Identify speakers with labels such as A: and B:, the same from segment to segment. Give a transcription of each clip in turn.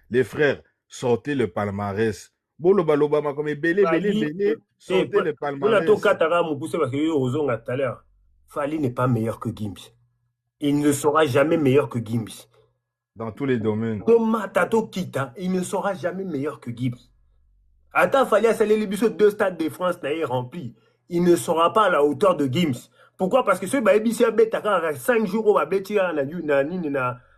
A: les frères, sortez le palmarès. Boloba Lobama comme belé, belé,
B: Fali,
A: belé,
B: et
A: sortez le
B: pour la
A: palmarès.
B: Katara Moupousse, parce que Ozon tout à l'heure, Fali n'est pas meilleur que Gims. Il ne sera jamais meilleur que Gims.
A: Dans tous les domaines.
B: Thomas Tato Kita, il ne sera jamais meilleur que Gims. Attends, Fali a salé les bisous deux stades de France n'est rempli. Il ne sera pas à la hauteur de Gims. Pourquoi? Parce que ce Baïbisi a bête à 5 jours au Babeti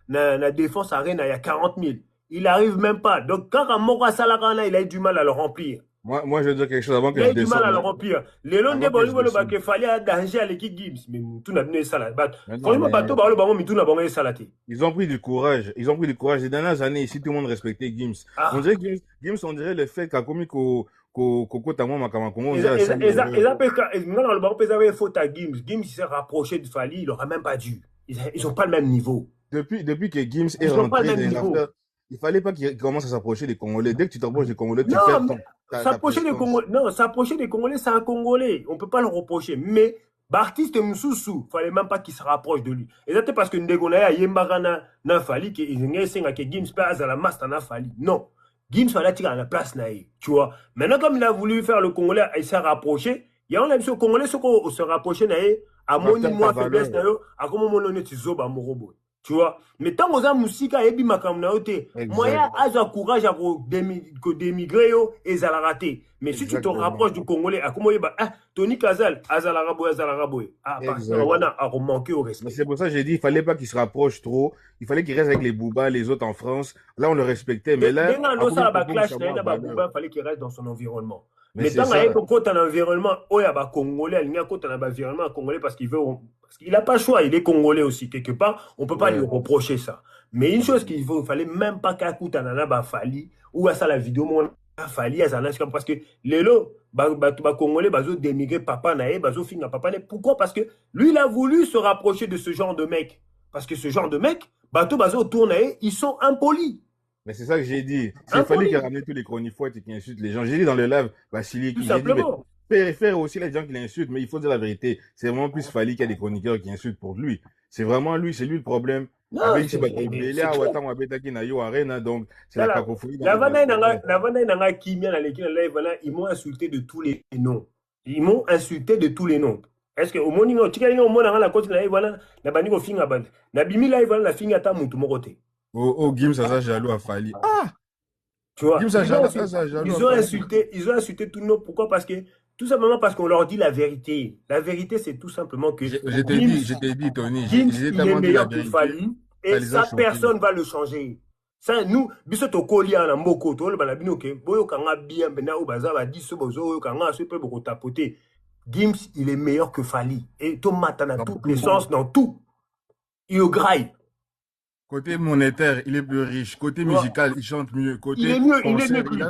B: na défense arène, il y a 40 000. Il n'arrive même pas. Donc, quand Ramora Salakana, il a eu du mal à le remplir.
A: Moi, je veux dire quelque chose avant
B: Il
A: que
B: a
A: je
B: eu du mal à
A: descende,
B: le
A: hein.
B: remplir. Les longs
A: Avant que je
B: débats,
A: descende.
B: il fallait un danger à l'équipe Gibbs. Mais tout n'a donné ça là.
A: Mais non,
B: Franchement,
A: mais
B: bateau, bah, le ballon, mais tout n'a pas donné ça là.
A: ils ont pris du courage. Ils ont pris du courage. Les dernières années, ici, tout le monde respectait Gims. On
B: Ah.
A: dirait que Gims, on dirait le fait qu'a commis Koko Tamo Makamakongo, on dirait la scène
B: Ils
A: d'horreur.
B: appellent, non, le ballon, ils avaient faute à Gibbs. Gibbs s'est rapproché de Fali, il n'aurait même pas dû. Ils n'ont pas le même niveau.
A: Depuis que Gims est
B: Ils n'ont pas le
A: rentré dans
B: même
A: les
B: niveau.
A: affaires, il fallait pas qu'il commence à s'approcher des Congolais. Dès que tu t'approches des Congolais, tu
B: Non,
A: perds
B: mais
A: ta prestance.
B: s'approcher des Congolais, c'est un Congolais. On ne peut pas le reprocher. Mais Baptiste Moussoussou, il ne fallait même pas qu'il se rapproche de lui. Et c'est parce que Ndegonaya Yembagana n'a fallu que Gims passe à la masse n'a fallu. Non. Gims fallait tirer à la place naïe. Tu vois. Maintenant, comme il a voulu faire le Congolais, il s'est rapproché. Il y a un ami Congolais, ce qu'on se rapprocher naïe, à
A: Tu vas
B: mon
A: perdre ta
B: moi faiblesse
A: valeur.
B: naïe, à comment mon honnête zoba morobo. Tu vois. Mais tant que musika ebi makamna ote, moyen
A: Exact.
B: a courage à démigrer yo et ça l'a raté. Mais si tu te
A: Exactement.
B: rapproches du Congolais, à comment ah, Tony Kazal, Azalaraboy. Ah, parce que
A: Exact.
B: on a remanqué au
A: Mais
B: respect.
A: c'est pour ça que j'ai dit, il fallait pas qu'il se rapproche trop. Il fallait qu'il reste avec les Bouba, les autres en France. Là, on le respectait. Mais là,
B: Dès
A: à
B: qu'on
A: Koumi
B: a la
A: Poko
B: clash, il
A: Valeur.
B: fallait qu'il reste dans son environnement.
A: Mais
B: Mais
A: c'est
B: tant qu'il y
A: ça.
B: a un environnement, il y a Congolais, il y a un environnement congolais parce qu'il veut, parce qu'il n'a pas le choix, il est Congolais aussi, quelque part, on ne peut pas lui
A: Ouais.
B: reprocher ça. Mais une chose qu'il faut, il fallait même pas qu'à coûte à Fali, ou à ça la vidéo, mon Fali, à ça, parce que les lots, Congolais, bazo démigrer papa naé, bazo finga papa naé. Pourquoi? Parce que lui, il a voulu se rapprocher de ce genre de mec. Parce que ce genre de mec, bazo tourne, ils sont impolis.
A: Mais c'est ça que j'ai dit. C'est fallu qu'il
B: Impolis,
A: ramène tous les chroniquettes et qui insultent les gens. J'ai dit dans le live, Vassili,
B: tout
A: j'ai dit, mais
B: simplement.
A: faire aussi les gens qui l'insultent, mais il faut dire la vérité. C'est vraiment plus Fali qu'il y a des chroniqueurs qui insultent pour lui. C'est vraiment lui, c'est lui le problème.
B: Non,
A: Avec ici, Belé,
B: c'est clair.
A: Awata, Wabetaki, Nayo, Arena, donc c'est la
B: Là,
A: cacophonie dans les vestiaires.
B: la vana nanga kimia na l'équipe là, voilà, ils m'ont insulté de tous les noms. Ils m'ont insulté de tous les noms. Est-ce que au morning au tika au mona la coach là voilà, na bani ko finga band. Na bimi là voilà la finga ta mutu mokote.
A: Oh, Gims, ça, jaloux à Fali. Ah!
B: Tu vois,
A: Gims, ça, jaloux à Fali.
B: ils ont insulté tous les noms. Pourquoi? Parce que tout simplement parce qu'on leur dit la vérité. La vérité c'est tout simplement que
A: Je t'ai dit, Tony,
B: Gims,
A: j'ai
B: il est
A: tellement dit la
B: meilleur que
A: vérité.
B: Fali
A: Ça
B: et
A: les a
B: ça,
A: choqués.
B: personne ne va le changer. Ça, nous, biso to kolia na mboko, to le balabino ke, boyo kanga bien, bena ou baza ba diso bozo, kanga se peut beaucoup tapoter. Gims, il est meilleur que Fali. Et Tomata dans
A: Dans
B: toutes les
A: tout.
B: sens, dans tout. Il graille.
A: Côté monétaire, il est plus riche. Côté
B: Tu vois,
A: musical, il chante mieux.
B: il
A: Côté
B: est mieux, il est mieux
A: concert,
B: que lui.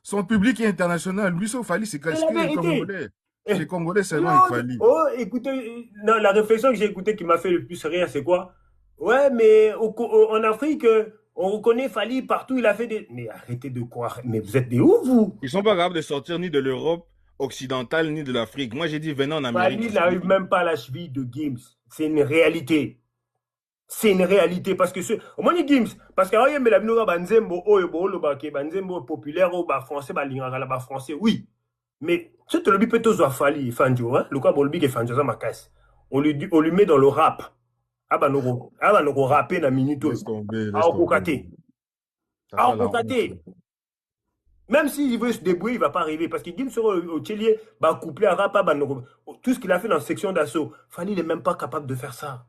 A: son public est international. Lui, sauf Fali, c'est
B: C'est
A: qu'est-ce
B: la
A: que les
B: vérité.
A: Congolais. C'est les
B: Eh,
A: Congolais seulement avec
B: non,
A: Fali.
B: oh, écoutez, non, la réflexion que j'ai écoutée qui m'a fait le plus rire, c'est quoi? Ouais, mais en Afrique, on reconnaît Fali partout, il a fait des. Mais arrêtez de croire. Mais vous êtes des ouf, vous?
A: Ils sont pas capables de sortir ni de l'Europe occidentale, ni de l'Afrique. Moi, j'ai dit, venez en Amérique,
B: Fali
A: c'est fini.
B: n'arrive même pas à la cheville de Gims. C'est une réalité. C'est une réalité parce que au moins Gims parce que ayo mbela bino ba nzembo oyo bo lo ba ke ba nzembo populaire ou ba français ba lingaka la ba français oui mais ce te le bi peut zo Fali fanjo hein le quoi bo le bi ke fanjo za makas on lui met dans le rap aba no rapper na minute
A: Laisse tomber,
B: a
A: laisse tomber.
B: kokate
A: T'as
B: a
A: pas la honte.
B: kokate même s'il veut se débrouiller, il va pas arriver. Parce que Gims au Tchélier, bah, couplé à rap, bah, tout ce qu'il a fait dans la section d'assaut, Fali n'est même pas capable de faire ça.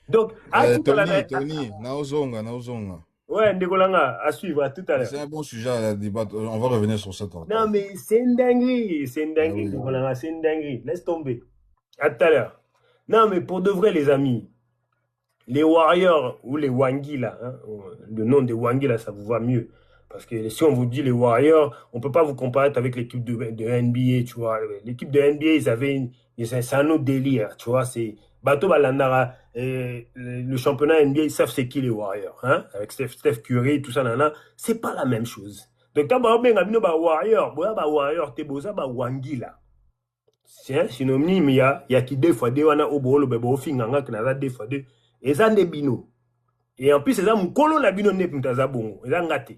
B: Donc, à tout à l'heure,
A: Tony, Naozonga, Naozonga.
B: ouais, Ndegolanga, à suivre, à tout à l'heure.
A: C'est un bon sujet à débattre. On va revenir sur ça
B: Non,
A: tantôt.
B: mais c'est une
A: Ah
B: dinguerie,
A: oui.
B: Ndegolanga, c'est une dinguerie. Laisse tomber. À tout à l'heure. Non, mais pour de vrai, les amis, les Warriors ou les Wangi, là, hein, le nom des Wangi, là, ça vous va mieux. Parce que si on vous dit les Warriors, on ne peut pas vous comparer avec l'équipe de NBA, tu vois. L'équipe de NBA, c'est un autre délire, tu vois. C'est Bato Balandara, le championnat NBA, ils savent c'est qui les Warriors, hein, avec Steph Curry, tout ça, nana. C'est pas la même chose. Donc, quand on a Warriors, Warriors, t'es beau, ça, Wangi, là. C'est un synonyme, il y a qui des fois, des wana au bolo, bebo, finganga, qui n'a pas des fois, des. Et ça, des bino. Et en plus, c'est ça, mon colon la bino ne pimtaza bongo. Et là, ngate.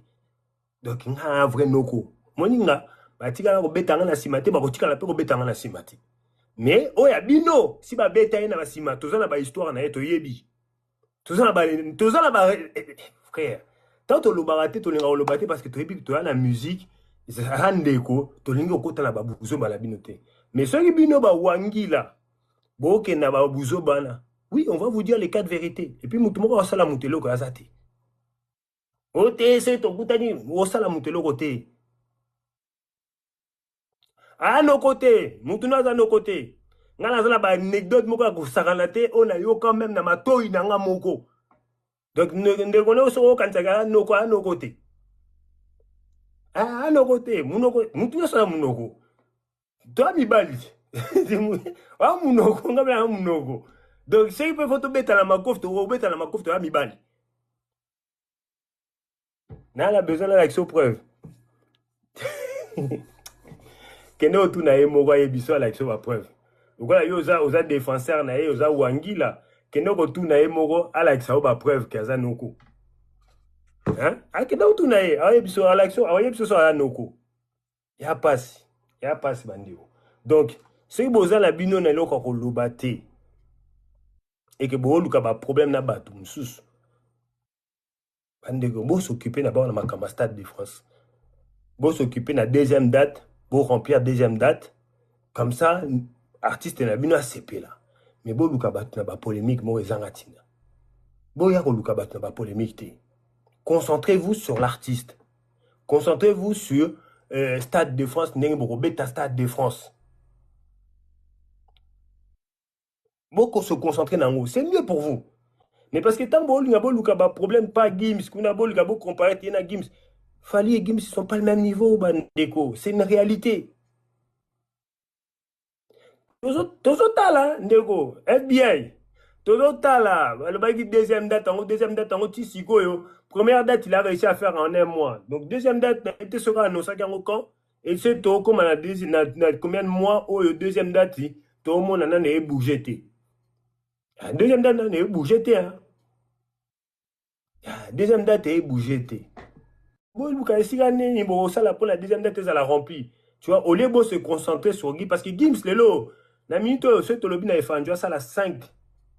B: Donc, il y a un vrai noko. Moninga, batika na betanga na simate, bakotika la pe betanga na simate. Mais, oh ya bino, si ba beta na basima, toza na ba histoire na yeto yebi. Toza na ba, frère. Tant to lobarate, to linga lobate parce que to yebi to la musique, c'est handeko, to linga okota na babuzo ba la binote. Mais ceux qui bino ba wangila, boke na ba buzo bana. Oui, on va vous dire les quatre vérités. Et puis, moutoumoko va sala moutelo ko azate. Ote, c'est ton boutani, ou sala moutelo kote. À nos côtés, moutouna à nos côtés. Ngana zala ba anecdote moko ko sakalate, on a yo quand même na matoi na nga moko. Donc, ne connaît pas quand ça no à nos côtés. À nos côtés, moutouna sala mounoko. Toi, mi bali. Ah, mounoko, ngabla mounoko. Donc, si vous pouvez mettre à la coffre, vous mettez à la coffre, à mi bali. N'a la besoin de l'action preuve. Keno tu na ye moko ye biso à l'action à preuve. Voilà, oza défenseur na ye, oza wangila. Keno ko tu na ye moko à l'action à preuve kaza noko. Hein? A keno tu na ye, a biso à l'action, a ye biso so à noko. Ya passe bandio. Donc, ce que boza la bino na loko ko lobate. Et que bo luka ba problème na batu msusu. Bandego bo s'occuper na ba na makamba Stade de France. Bo s'occuper na deuxième date, bo remplir deuxième date. Comme ça, artiste na bino a CP là. Mais bo luka batu na ba polémique mo ezangatina. Bo ya ko luka batu na ba polémique te. Concentrez-vous sur l'artiste. Concentrez-vous sur Stade de France, ndenge boko beta Stade de France. Beaucoup se concentrer dans vous, c'est mieux pour vous. Mais parce que tant que vous avez problème, pas Gims, qu'on a beau comparer à Gims, Fally et Gims ne sont pas le même niveau, Bandeko. C'est une réalité. Tozo tala, Ndeko, FBI. Tozo tala, le bail deuxième date, en Tissiko, première date, il a réussi à faire en un mois. Donc, deuxième date, il sera annoncé à quand. Et c'est tout, comme on a dit, combien de mois, deuxième date, tout le monde a bougé. Deuxième date, on est bougé. Deuxième date, est bougé. Bon, si la pour la deuxième date, elle a rempli. Tu vois, au lieu de se concentrer sur Gims, parce que Gims, lelo, la minute où ce tolobi na efandjo, ça la 5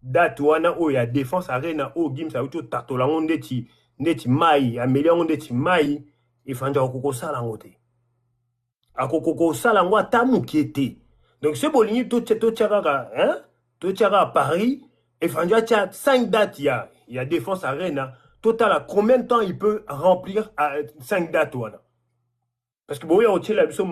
B: dates où il y a défense arena, où Gims a eu tout tatola, on deti mai, améliore on deti mai, efandjo akoko sala ngote. Akoko sala ngwa tamu qui était. Donc, ce bolini, tout tchara, hein, tout tchara à Paris, efandjo a 5 dates, il y a défense arena. Total, à combien de temps il peut remplir à 5 dates? Parce que bon, il y a aussi la mission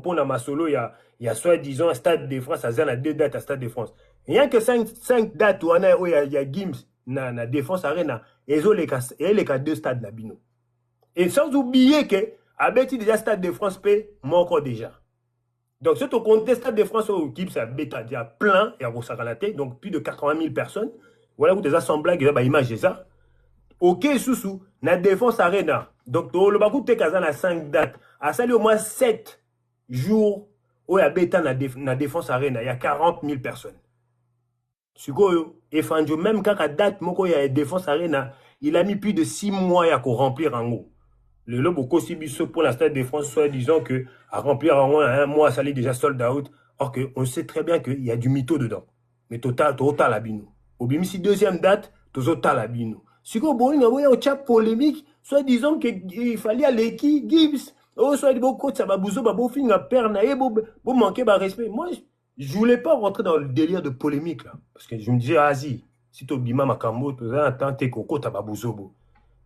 B: pour la Masolo, il y a soi-disant un Stade de France, ça a 2 dates à Stade de France. Il n'y a que 5 dates où il y a Gims, na Défense Arena, et les 2 stades Nabino. Et sans oublier que, avec déjà Stade de France, manque déjà. Donc, si tu comptes Stade de France, Gims a déjà plein, et à Rosagalate, donc plus de 80 000 personnes. Voilà, vous des assemblages, vous avez image de ça. Ok, sous na Défense Arena. Donc, le Bakou te kaza na 5 dates. A sali au moins 7 jours où il y a bêta na Défense Arena. Il y a 40 000 personnes. Suko, et Fanjo, même quand la date, moko il y a Défense Arena, il a mis plus de 6 mois à remplir en haut. Le lobo Kosibiso pour la Stade de France, soit disant que à remplir en un mois, ça allait déjà sold out. Or que on sait très bien qu'il y a du mytho dedans. Mais total abino. Au bimisi deuxième date, total abino. Si vous avez un chat polémique, soit disant qu'il fallait aller qui Gibbs, soit beaucoup ça va bouger, va fin à perdre, vous manquez de respect. Moi, je voulais pas rentrer dans le délire de polémique là, parce que je me disais, Asie, si tu bima makambo, tu as tenté coco, tu vas bouger.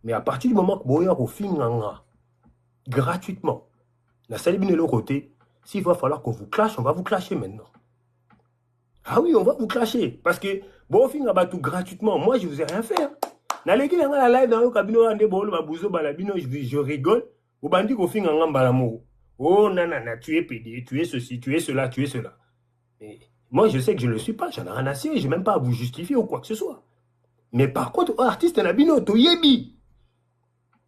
B: Mais à partir du moment que vous avez un film gratuitement, la salle de l'autre côté, s'il va falloir qu'on vous clash, on va vous clasher maintenant. Ah oui, on va vous clasher, parce que bon film va tout gratuitement. Moi, je vous ai rien fait. Je rigole. Au bandit qu'on finit en balamou. Oh nanana, tu es pédé, tu es ceci, tu es cela, tu es cela. Et moi, je sais que je ne le suis pas, j'en ai rien à cirer, je n'ai même pas à vous justifier ou quoi que ce soit. Mais par contre, artiste nabino, to yebi.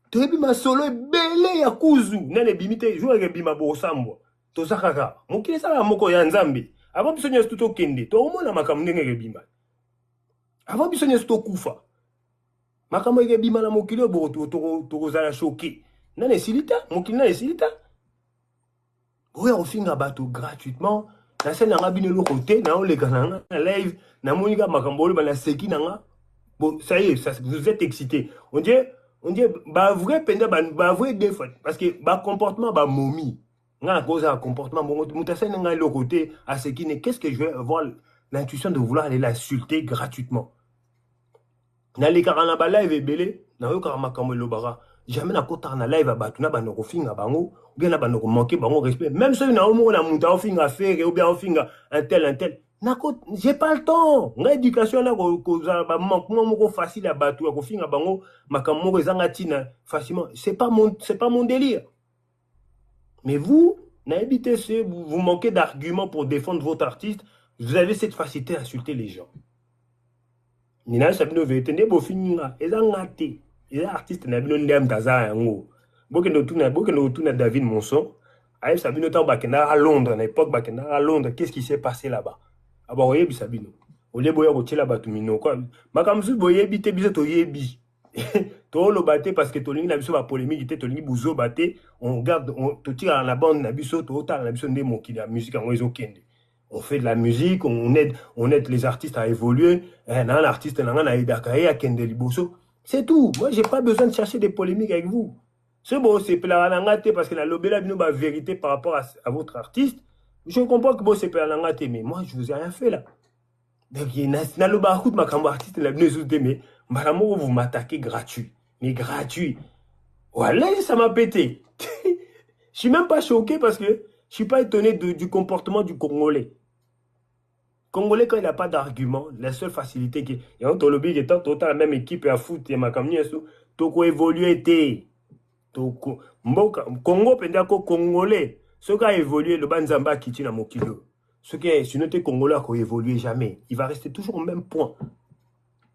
B: To yebi ma solo est belé ya kuzu. Nene bimite, joue avec bima bosambo. To sakaka. Mon kile sala moko ya nzambe. Avant bisogna tout kende. To omona makamnenge bimba. Avant bisogna tout kufa. Makambo eke bima na mokili bo tokozala choqué. Nane silita, mokili nane silita. Oya ofinga bato gratuitement. Na scène nanga bino le côté, na oleka nanga na live, na monika makambo le bana seki nanga. Bon, ça y est, ça, vous êtes excité. On dit bah vrai penda bah vrai des fois parce que bah comportement bah momie. Nga cause un comportement bon mutasa nanga le côté à seki ne qu'est-ce que je vais avoir l'intuition de vouloir aller l'insulter gratuitement. Na le karana ba live ebele, na yo karama makambo le bara. Jamais na kota na live abatu na banoko finga bango ou bien na banoko manquer bango respect même ceux na omo na muta finga faire ou bien finga un tel nako j'ai pas le temps nga éducation na ko za ba manquement moko facile à batu ko finga bango makambo moko ezanga tina facilement c'est pas mon délire mais vous n'habitez vous manquez d'arguments pour défendre votre artiste vous avez cette facilité à insulter les gens nina sabino vete ne bo finga ezanga te. Les artistes na bino ndem daza yango bokendo tuna David Monson aïe sabino tant bakenda à Londres à l'époque bakenda à Londres qu'est-ce qui s'est passé là-bas aba oyebi sabino ole boya ko tela batumino quoi makamsu boyebi te biso to yebi to lo baté parce que tolingi na biso ba polémique te tolingi buzo baté on garde to tire na bande na biso to ta na biso ndé mokili la musique en ozo kende. On fait de la musique, on aide les artistes à évoluer. Un artiste na idakaye à kende liboso. C'est tout. Moi, j'ai pas besoin de chercher des polémiques avec vous. C'est bon, c'est pelanangate parce que la lobela bino ba vérité par rapport à votre artiste. Je comprends que bon c'est pelanangate mais moi je vous ai rien fait là. Donc na loba route makambo artiste la bino zouté mais malamo vous m'attaquez gratuit. Mais gratuit. Voilà, ça m'a pété. Je suis même pas choqué parce que je suis pas étonné du comportement du Congolais. Congolais, quand il n'a pas d'argument, la seule facilité qui est, on lobby qui est total la même équipe à foot et ma camionne, toko évolué té, toko mboka Congo pendako Congolais, ce qui a évolué le banzamba qui tient à Mokilo, ce qui est sinon t'es Congolais qui a évolué jamais, il va rester toujours au même point.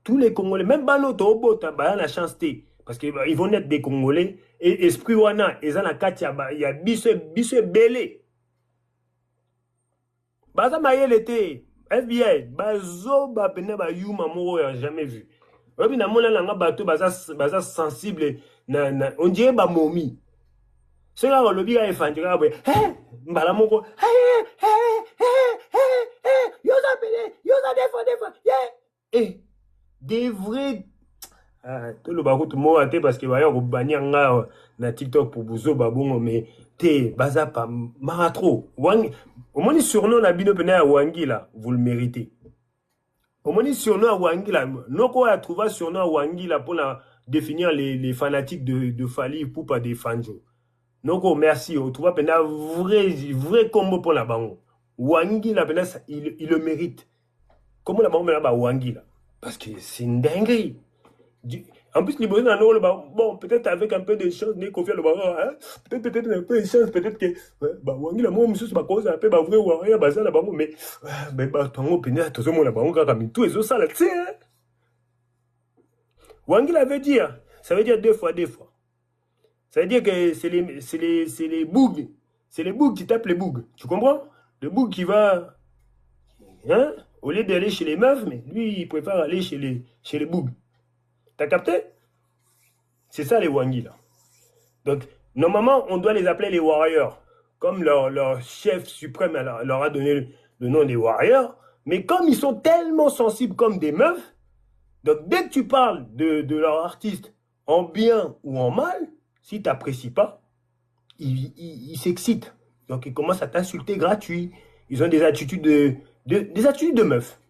B: Tous les Congolais, même Bano Tobo, t'as la chance té, parce qu'ils vont être des Congolais et esprit wana, ils ont la katia, il y a bisse belé, baza maïe l'été. FBI, bazo ba pene ba yuma moko ya jamais vu. Obi na mona langa bato baza sensible na on dirait ba momi. Ce là le bi ga efandira ba mbala moko yoza defo yeah. Des vrais tout le baroute mo ate parce que ba yo bani nga na TikTok pour bozo babongo mais te baza pa maratro wang. Au moins, surnom na bino pena à Wangila, vous le méritez. Au moins, surnom à Wangila, noko a trouvé surnom à Wangila pour définir les fanatiques de Fali pour pas des fanjo. Noko, merci. On trouve pena vrai combo pour la bango. Wangila pena il le mérite. Comment la bango là Wangila? Parce que c'est une dinguerie. En plus, les bon, peut-être avec un peu de chance, ne confie le baron, hein? Peut-être un peu de chance, peut-être que, bah, Wangi, la moi, monsieur, c'est ma cause, un peu, bah, vrai, ou rien, bah, ça, la baron, mais, bah, ton pénal, tout le monde, la baron, quand même, tout, et ça, là, tu sais, hein? Wangi, ça veut dire deux fois. Ça veut dire que c'est les bougs. C'est les bougs qui tapent les bougs. Tu comprends? Le boug qui va, hein? Au lieu d'aller chez les meufs, mais lui, il préfère aller chez les bougs. T'as capté? C'est ça les Wangi là. Donc, normalement, on doit les appeler les Warriors. Comme leur chef suprême leur a donné le nom des Warriors. Mais comme ils sont tellement sensibles comme des meufs, donc dès que tu parles de leur artiste en bien ou en mal, si tu n'apprécies pas, ils s'excitent. Donc ils commencent à t'insulter gratuit. Ils ont des attitudes des attitudes de meufs.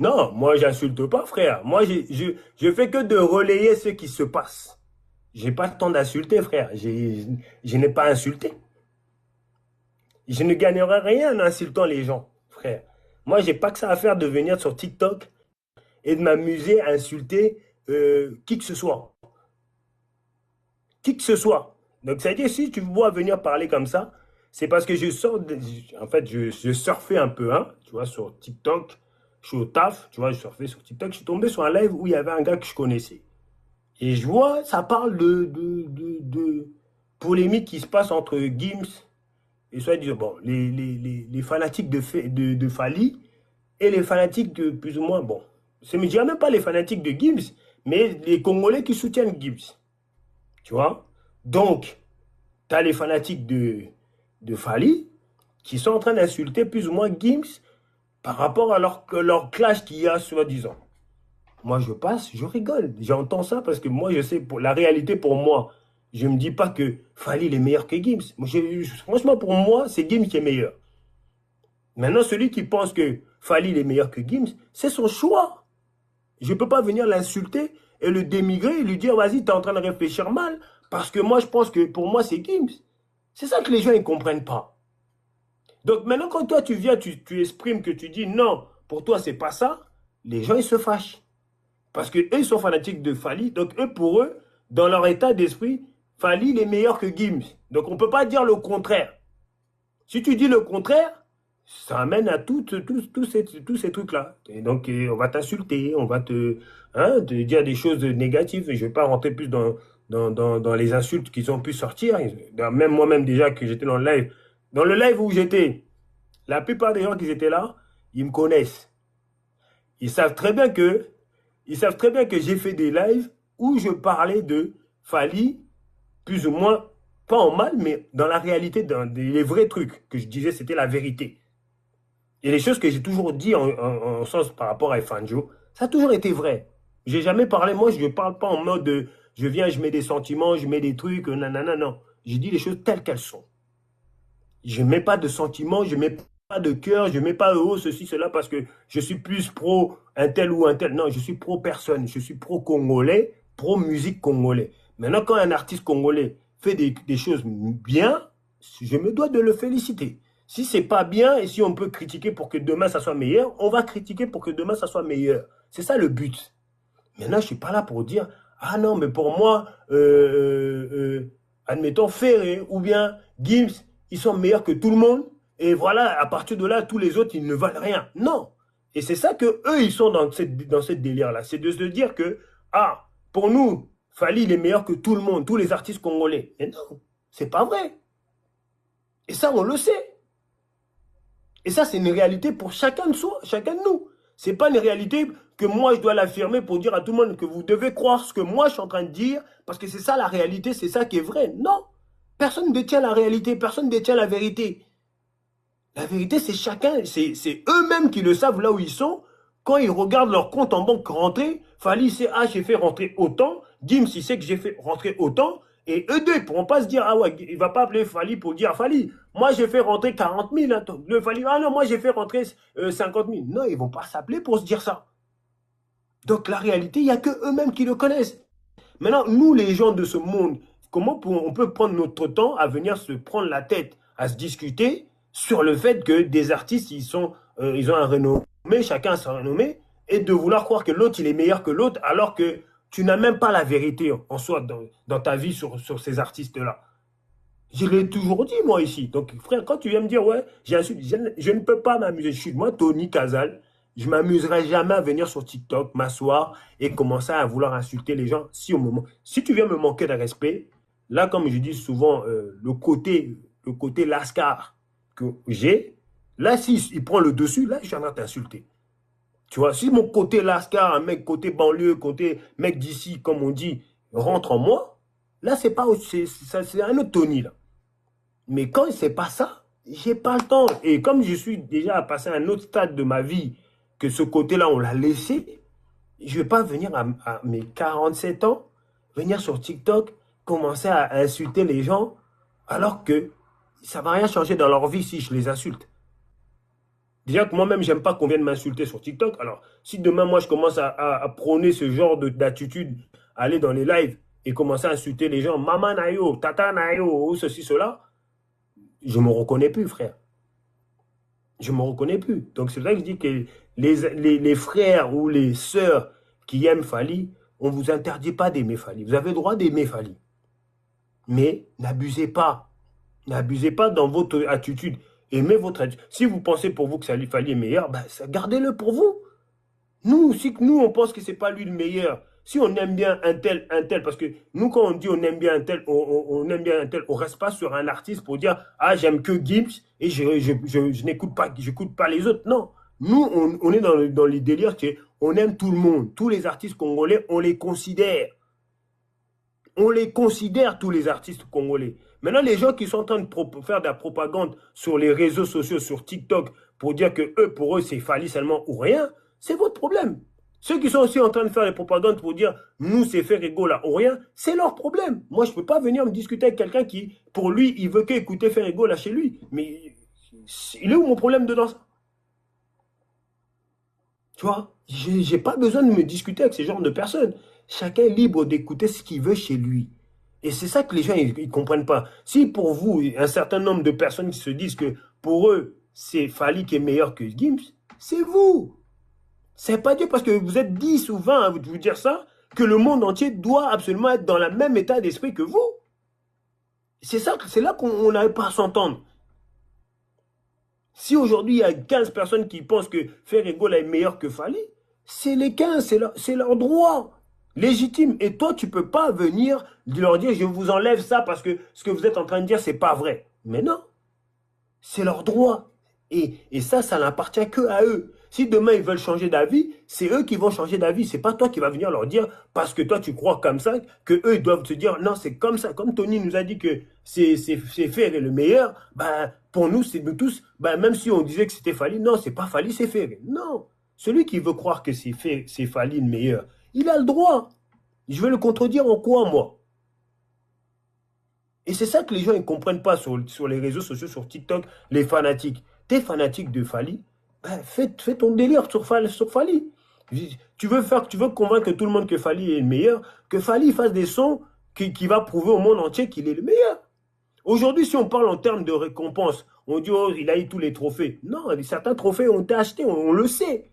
B: Non, moi, j'insulte pas, frère. Moi, je fais que de relayer ce qui se passe. J'ai pas le temps d'insulter, frère. Je n'ai pas insulté. Je ne gagnerai rien en insultant les gens, frère. Moi, j'ai pas que ça à faire de venir sur TikTok et de m'amuser à insulter qui que ce soit. Qui que ce soit. Donc, ça veut dire, si tu vois venir parler comme ça, c'est parce que en fait, je surfais un peu, hein, tu vois, sur TikTok. Je suis au taf, tu vois, je surfais sur TikTok, je suis tombé sur un live où il y avait un gars que je connaissais. Et je vois, ça parle de polémique qui se passe entre Gims et soit disant, bon, les fanatiques de Fali et les fanatiques de plus ou moins, bon, Je ne dirais même pas les fanatiques de Gims, mais les Congolais qui soutiennent Gims. Tu vois? Donc, tu as les fanatiques de Fally qui sont en train d'insulter plus ou moins Gims par rapport à leur clash qu'il y a, soi-disant. Moi, je passe, je rigole. J'entends ça parce que moi, je sais, pour la réalité pour moi, je ne me dis pas que Fally est meilleur que Gims. Franchement, pour moi, c'est Gims qui est meilleur. Maintenant, celui qui pense que Fally est meilleur que Gims, c'est son choix. Je ne peux pas venir l'insulter et le démigrer et lui dire, vas-y, tu es en train de réfléchir mal. Parce que moi, je pense que pour moi, c'est Gims. C'est ça que les gens ne comprennent pas. Donc maintenant, quand toi, tu viens, tu exprimes que tu dis, non, pour toi, c'est pas ça, les gens, ils se fâchent. Parce qu'eux, ils sont fanatiques de Fally. Donc eux, pour eux, dans leur état d'esprit, Fally, il est meilleur que Gims. Donc on ne peut pas dire le contraire. Si tu dis le contraire, ça amène à tous ces trucs-là. Et donc, on va t'insulter, on va te dire des choses négatives. Je ne vais pas rentrer plus dans les insultes qui ont pu sortir. Même moi-même, déjà, que j'étais dans le live. Dans le live où j'étais, la plupart des gens qui étaient là, ils me connaissent. Ils savent très bien que j'ai fait des lives où je parlais de Fally, plus ou moins, pas en mal, mais dans la réalité, dans les vrais trucs que je disais, c'était la vérité. Et les choses que j'ai toujours dit en sens par rapport à Fanjo, ça a toujours été vrai. J'ai jamais parlé, moi je ne parle pas en mode de, je viens, je mets des sentiments, je mets des trucs, nanana, non. J'ai dit les choses telles qu'elles sont. Je ne mets pas de sentiments, je ne mets pas de cœur, je ne mets pas ceci, cela, parce que je suis plus pro un tel ou un tel. Non, je suis pro personne, je suis pro congolais, pro musique congolais. Maintenant, quand un artiste congolais fait des choses bien, je me dois de le féliciter. Si c'est pas bien et si on peut critiquer pour que demain ça soit meilleur, on va critiquer pour que demain ça soit meilleur. C'est ça le but. Maintenant, je ne suis pas là pour dire, ah non, mais pour moi, admettons Ferré ou bien Gims, ils sont meilleurs que tout le monde. Et voilà, à partir de là, tous les autres, ils ne valent rien. Non. Et c'est ça que eux, ils sont dans cette délire-là. C'est de se dire que, ah, pour nous, Fally, il est meilleur que tout le monde, tous les artistes congolais. Mais non, c'est pas vrai. Et ça, on le sait. Et ça, c'est une réalité pour chacun de nous. Ce n'est pas une réalité que moi, je dois l'affirmer pour dire à tout le monde que vous devez croire ce que moi, je suis en train de dire, parce que c'est ça la réalité, c'est ça qui est vrai. Non, personne ne détient la réalité, personne ne détient la vérité. La vérité, c'est chacun, c'est eux-mêmes qui le savent là où ils sont. Quand ils regardent leur compte en banque rentrer, Fally sait, ah, j'ai fait rentrer autant, Gims, il sait que j'ai fait rentrer autant, et eux deux, ils ne pourront pas se dire, ah ouais, il ne va pas appeler Fally pour dire, Fally, moi j'ai fait rentrer 40 000. Hein, le Fally, ah non, moi j'ai fait rentrer 50 000. Non, ils ne vont pas s'appeler pour se dire ça. Donc la réalité, il n'y a que eux-mêmes qui le connaissent. Maintenant, nous, les gens de ce monde, comment on peut prendre notre temps à venir se prendre la tête, à se discuter sur le fait que des artistes, ils ont un renommé, chacun a sa renommée, et de vouloir croire que l'autre, il est meilleur que l'autre, alors que tu n'as même pas la vérité en soi dans ta vie sur ces artistes-là. Je l'ai toujours dit, moi, ici. Donc, frère, quand tu viens me dire, ouais, je ne peux pas m'amuser. Je suis, moi, Tony Casal, je ne m'amuserai jamais à venir sur TikTok, m'asseoir et commencer à vouloir insulter les gens. Si tu viens me manquer de respect, là, comme je dis souvent, le côté lascar que j'ai, là, s'il prend le dessus, là, je suis en train de t'insulter. Tu vois, si mon côté lascar, un mec côté banlieue, côté mec d'ici, comme on dit, rentre en moi, là, c'est un autre Tony, là. Mais quand c'est pas ça, j'ai pas le temps. Et comme je suis déjà passé à un autre stade de ma vie, que ce côté-là, on l'a laissé, je vais pas venir à mes 47 ans, venir sur TikTok, commencer à insulter les gens, alors que ça va rien changer dans leur vie si je les insulte. Déjà que moi-même, j'aime pas qu'on vienne m'insulter sur TikTok. Alors, si demain, moi, je commence à prôner ce genre d'attitude, aller dans les lives et commencer à insulter les gens, maman nayo, tata nayo, ou ceci, cela, je ne me reconnais plus, frère. Je ne me reconnais plus. Donc, c'est vrai que je dis que les frères ou les sœurs qui aiment Fally, on ne vous interdit pas d'aimer Fally. Vous avez le droit d'aimer Fally. Mais n'abusez pas. N'abusez pas dans votre attitude. Aimez votre attitude. Si vous pensez pour vous que Fally est meilleur, ben, gardez-le pour vous. Nous, on pense que ce n'est pas lui le meilleur. Si on aime bien un tel, parce que nous, quand on dit on aime bien un tel, on aime bien un tel, on ne reste pas sur un artiste pour dire, ah, j'aime que Gims et je n'écoute pas, j'écoute pas les autres. Non. Nous, on est dans les délires qu'on aime tout le monde. Tous les artistes congolais, on les considère. On les considère, tous les artistes congolais. Maintenant, les gens qui sont en train de faire de la propagande sur les réseaux sociaux, sur TikTok, pour dire que pour eux, c'est Fally seulement ou rien, c'est votre problème. Ceux qui sont aussi en train de faire les propagandes pour dire nous, c'est Ferrego là ou rien, c'est leur problème. Moi, je ne peux pas venir me discuter avec quelqu'un qui, pour lui, il veut qu'écouter Ferrego là chez lui. Mais il est où mon problème dedans ça? Tu vois, j'ai pas besoin de me discuter avec ce genre de personnes. Chacun est libre d'écouter ce qu'il veut chez lui. Et c'est ça que les gens ils comprennent pas. Si pour vous, un certain nombre de personnes qui se disent que pour eux, c'est Fally qui est meilleur que Gims, c'est vous. C'est pas Dieu parce que vous êtes 10 ou 20 à vous dire ça, que le monde entier doit absolument être dans le même état d'esprit que vous. C'est ça, c'est là qu'on n'arrive pas à s'entendre. Si aujourd'hui il y a 15 personnes qui pensent que Ferrego est meilleur que Fally, c'est les 15, c'est leur droit légitime. Et toi, tu ne peux pas venir leur dire je vous enlève ça parce que ce que vous êtes en train de dire, c'est pas vrai. Mais non, c'est leur droit. Et ça n'appartient que à eux. Si demain ils veulent changer d'avis, c'est eux qui vont changer d'avis. C'est pas toi qui vas venir leur dire parce que toi tu crois comme ça que eux ils doivent te dire non c'est comme ça. Comme Tony nous a dit que c'est Ferré le meilleur, ben pour nous c'est nous tous. Ben même si on disait que c'était Fally, non c'est pas Fally c'est Ferré. Non, celui qui veut croire que c'est Fally le meilleur, il a le droit. Je vais le contredire en quoi moi? Et c'est ça que les gens ne comprennent pas sur les réseaux sociaux, sur TikTok, les fanatiques. T'es fanatique de Fally, ben fais ton délire sur Fally. Tu veux convaincre tout le monde que Fally est le meilleur, que Fally fasse des sons qui va prouver au monde entier qu'il est le meilleur. Aujourd'hui, si on parle en termes de récompense, on dit oh, il a eu tous les trophées. Non, certains trophées ont été achetés, on le sait.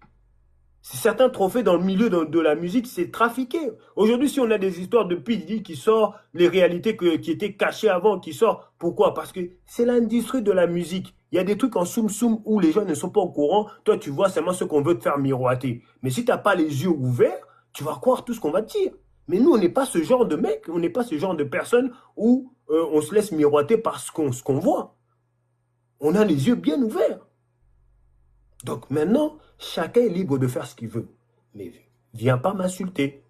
B: Certains trophées dans le milieu de la musique, c'est trafiqué. Aujourd'hui, si on a des histoires de P. Diddy qui sort, les réalités qui étaient cachées avant, qui sortent, pourquoi? Parce que c'est l'industrie de la musique. Il y a des trucs en soum-soum où les gens ne sont pas au courant. Toi, tu vois seulement ce qu'on veut te faire miroiter. Mais si tu n'as pas les yeux ouverts, tu vas croire tout ce qu'on va te dire. Mais nous, on n'est pas ce genre de mec, on n'est pas ce genre de personne où on se laisse miroiter par ce qu'on voit. On a les yeux bien ouverts. Donc maintenant, chacun est libre de faire ce qu'il veut. Mais viens pas m'insulter.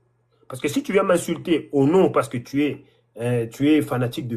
B: Parce que si tu viens m'insulter au nom parce que tu es fanatique